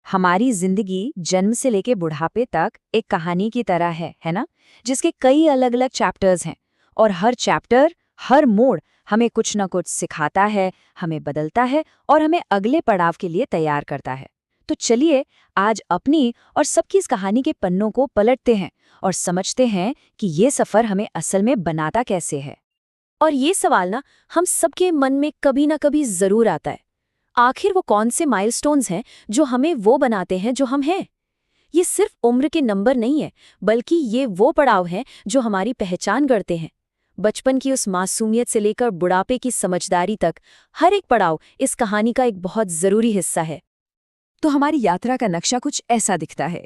हमारी जिंदगी जन्म से लेके बुढ़ापे तक एक कहानी की तरह है ना? जिसके कई अलग अलग चैप्टर्स हैं और हर चैप्टर, हर मोड़ हमें कुछ ना कुछ सिखाता है, हमें बदलता है और हमें अगले पड़ाव के लिए तैयार करता है। तो चलिए आज अपनी और सबकी इस कहानी के पन्नों को पलटते हैं और समझते हैं कि ये सफर हमें असल में बनाता कैसे है। और ये सवाल ना हम सबके मन में कभी ना कभी जरूर आता है। आखिर वो कौन से माइलस्टोन्स हैं जो हमें वो बनाते हैं जो हम हैं? ये सिर्फ उम्र के नंबर नहीं है, बल्कि ये वो पड़ाव हैं जो हमारी पहचान करते हैं। बचपन की उस मासूमियत से लेकर बुढ़ापे की समझदारी तक हर एक पड़ाव इस कहानी का एक बहुत जरूरी हिस्सा है। तो हमारी यात्रा का नक्शा कुछ ऐसा दिखता है।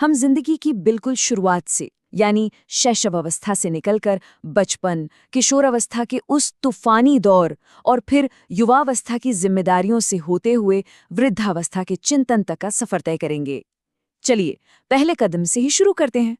हम जिंदगी की बिल्कुल शुरुआत से यानी शैशव अवस्था से निकलकर बचपन, किशोरावस्था के उस तूफानी दौर और फिर युवावस्था की जिम्मेदारियों से होते हुए वृद्धावस्था के चिंतन तक का सफर तय करेंगे। चलिए पहले कदम से ही शुरू करते हैं।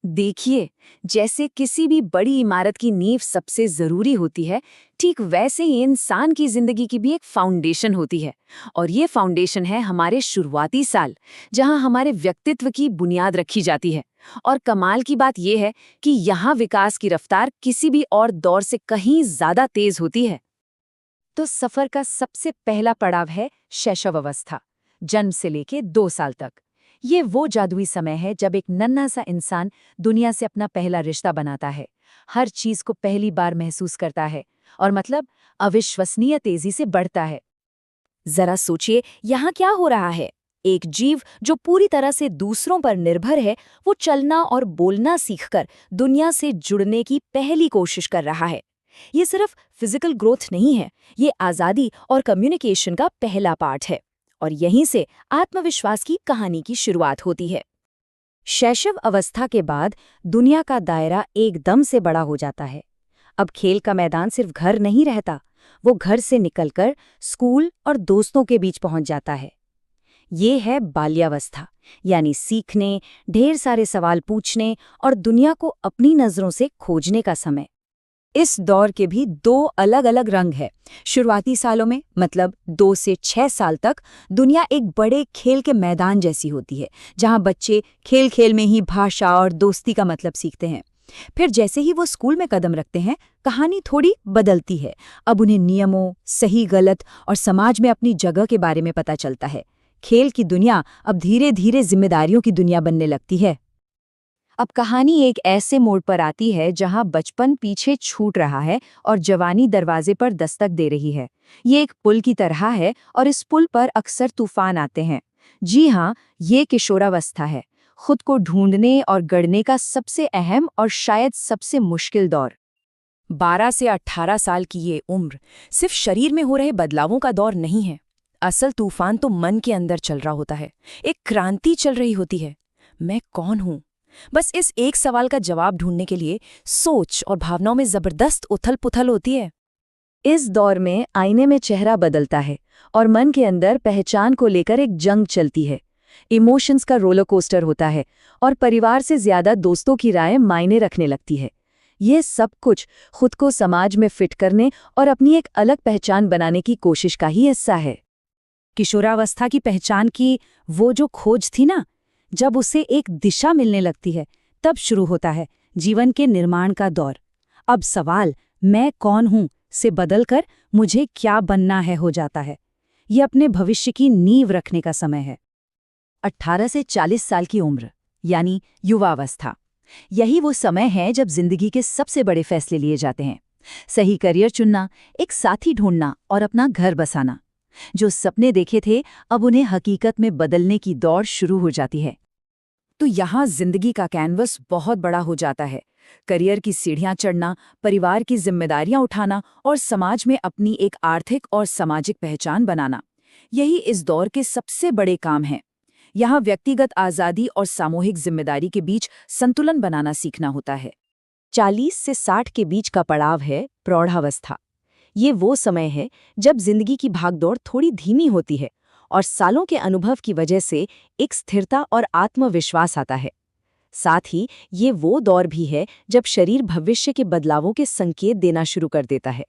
देखिए, जैसे किसी भी बड़ी इमारत की नींव सबसे जरूरी होती है, ठीक वैसे ही इंसान की जिंदगी की भी एक फाउंडेशन होती है। और ये फाउंडेशन है हमारे शुरुआती साल, जहां हमारे व्यक्तित्व की बुनियाद रखी जाती है। और कमाल की बात यह है कि यहाँ विकास की रफ्तार किसी भी और दौर से कहीं ज्यादा तेज होती है। तो सफर का सबसे पहला पड़ाव है शैशव अवस्था, जन्म से लेके 2 साल तक। ये वो जादुई समय है जब एक नन्हा सा इंसान दुनिया से अपना पहला रिश्ता बनाता है, हर चीज को पहली बार महसूस करता है और मतलब अविश्वसनीय तेजी से बढ़ता है। जरा सोचिए यहाँ क्या हो रहा है। एक जीव जो पूरी तरह से दूसरों पर निर्भर है, वो चलना और बोलना सीखकर दुनिया से जुड़ने की पहली कोशिश कर रहा है। ये सिर्फ फिजिकल ग्रोथ नहीं है, ये आज़ादी और कम्युनिकेशन का पहला पार्ट है। और यहीं से आत्मविश्वास की कहानी की शुरुआत होती है। शैशव अवस्था के बाद दुनिया का दायरा एकदम से बड़ा हो जाता है। अब खेल का मैदान सिर्फ घर नहीं रहता, वो घर से निकलकर स्कूल और दोस्तों के बीच पहुंच जाता है। ये है बाल्यावस्था, यानी सीखने, ढेर सारे सवाल पूछने और दुनिया को अपनी नजरों से खोजने का समय। इस दौर के भी 2 अलग अलग रंग हैं। शुरुआती सालों में मतलब 2 से 6 साल तक दुनिया एक बड़े खेल के मैदान जैसी होती है, जहां बच्चे खेल खेल में ही भाषा और दोस्ती का मतलब सीखते हैं। फिर जैसे ही वो स्कूल में कदम रखते हैं, कहानी थोड़ी बदलती है। अब उन्हें नियमों, सही गलत और समाज में अपनी जगह के बारे में पता चलता है। खेल की दुनिया अब धीरे धीरे जिम्मेदारियों की दुनिया बनने लगती है। अब कहानी एक ऐसे मोड़ पर आती है जहां बचपन पीछे छूट रहा है और जवानी दरवाजे पर दस्तक दे रही है। ये एक पुल की तरह है और इस पुल पर अक्सर तूफान आते हैं। जी हाँ, ये किशोरावस्था है, खुद को ढूंढने और गढ़ने का सबसे अहम और शायद सबसे मुश्किल दौर। 12 से 18 साल की ये उम्र सिर्फ शरीर में हो रहे बदलावों का दौर नहीं है। असल तूफान तो मन के अंदर चल रहा होता है, एक क्रांति चल रही होती है। मैं कौन हूँ? बस इस एक सवाल का जवाब ढूंढने के लिए सोच और भावनाओं में जबरदस्त उथल-पुथल होती है। इस दौर में आईने में चेहरा बदलता है और मन के अंदर पहचान को लेकर एक जंग चलती है। इमोशंस का रोलर कोस्टर होता है और परिवार से ज्यादा दोस्तों की राय मायने रखने लगती है। ये सब कुछ खुद को समाज में फिट करने और अपनी एक अलग पहचान बनाने की कोशिश का ही हिस्सा है। किशोरावस्था की पहचान की वो जो खोज थी ना, जब उसे एक दिशा मिलने लगती है, तब शुरू होता है जीवन के निर्माण का दौर। अब सवाल मैं कौन हूं से बदलकर मुझे क्या बनना है हो जाता है। ये अपने भविष्य की नींव रखने का समय है। 18 से 40 साल की उम्र यानी युवावस्था, यही वो समय है जब जिंदगी के सबसे बड़े फैसले लिए जाते हैं। सही करियर चुनना, एक साथी ढूंढना और अपना घर बसाना। जो सपने देखे थे, अब उन्हें हकीकत में बदलने की दौड़ शुरू हो जाती है। तो यहाँ जिंदगी का कैनवस बहुत बड़ा हो जाता है। करियर की सीढ़ियां चढ़ना, परिवार की जिम्मेदारियां उठाना और समाज में अपनी एक आर्थिक और सामाजिक पहचान बनाना, यही इस दौर के सबसे बड़े काम हैं। यहाँ व्यक्तिगत आज़ादी और सामूहिक जिम्मेदारी के बीच संतुलन बनाना सीखना होता है। 40 से 60 के बीच का पड़ाव है प्रौढ़ावस्था। ये वो समय है जब जिंदगी की भागदौड़ थोड़ी धीमी होती है और सालों के अनुभव की वजह से एक स्थिरता और आत्मविश्वास आता है। साथ ही ये वो दौर भी है जब शरीर भविष्य के बदलावों के संकेत देना शुरू कर देता है।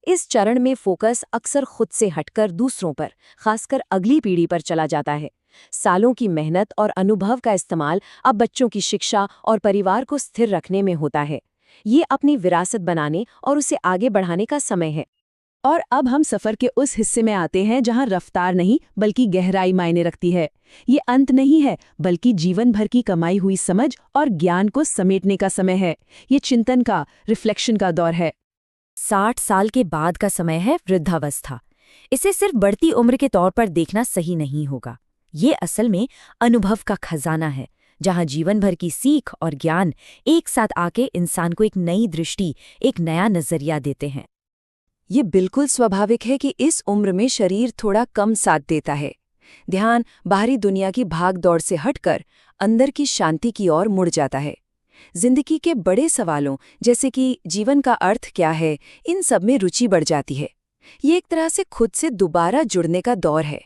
इस चरण में फोकस अक्सर खुद से हटकर दूसरों पर, खासकर अगली पीढ़ी पर चला जाता है। सालों की मेहनत और अनुभव का इस्तेमाल अब बच्चों की शिक्षा और परिवार को स्थिर रखने में होता है। ये अपनी विरासत बनाने और उसे आगे बढ़ाने का समय है। और अब हम सफर के उस हिस्से में आते हैं जहां रफ्तार नहीं बल्कि गहराई मायने रखती है। ये अंत नहीं है, बल्कि जीवन भर की कमाई हुई समझ और ज्ञान को समेटने का समय है। ये चिंतन का, रिफ्लेक्शन का दौर है। 60 साल के बाद का समय है वृद्धावस्था। इसे सिर्फ बढ़ती उम्र के तौर पर देखना सही नहीं होगा। ये असल में अनुभव का खजाना है, जहां जीवन भर की सीख और ज्ञान एक साथ आके इंसान को एक नई दृष्टि, एक नया नजरिया देते हैं। ये बिल्कुल स्वाभाविक है कि इस उम्र में शरीर थोड़ा कम साथ देता है। ध्यान बाहरी दुनिया की भाग दौड़ से हटकर अंदर की शांति की ओर मुड़ जाता है। जिंदगी के बड़े सवालों जैसे कि जीवन का अर्थ क्या है, इन सब में रुचि बढ़ जाती है। ये एक तरह से खुद से दोबारा जुड़ने का दौर है।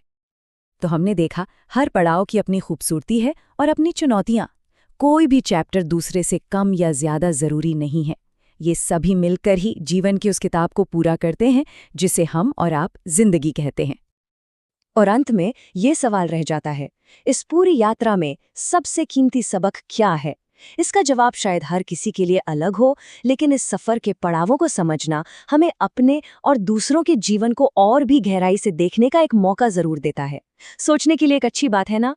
तो हमने देखा, हर पड़ाव की अपनी खूबसूरती है और अपनी चुनौतियां। कोई भी चैप्टर दूसरे से कम या ज्यादा जरूरी नहीं है। ये सभी मिलकर ही जीवन की उस किताब को पूरा करते हैं जिसे हम और आप जिंदगी कहते हैं। और अंत में ये सवाल रह जाता है, इस पूरी यात्रा में सबसे कीमती सबक क्या है? इसका जवाब शायद हर किसी के लिए अलग हो, लेकिन इस सफर के पड़ावों को समझना हमें अपने और दूसरों के जीवन को और भी गहराई से देखने का एक मौका जरूर देता है। सोचने के लिए एक अच्छी बात है ना?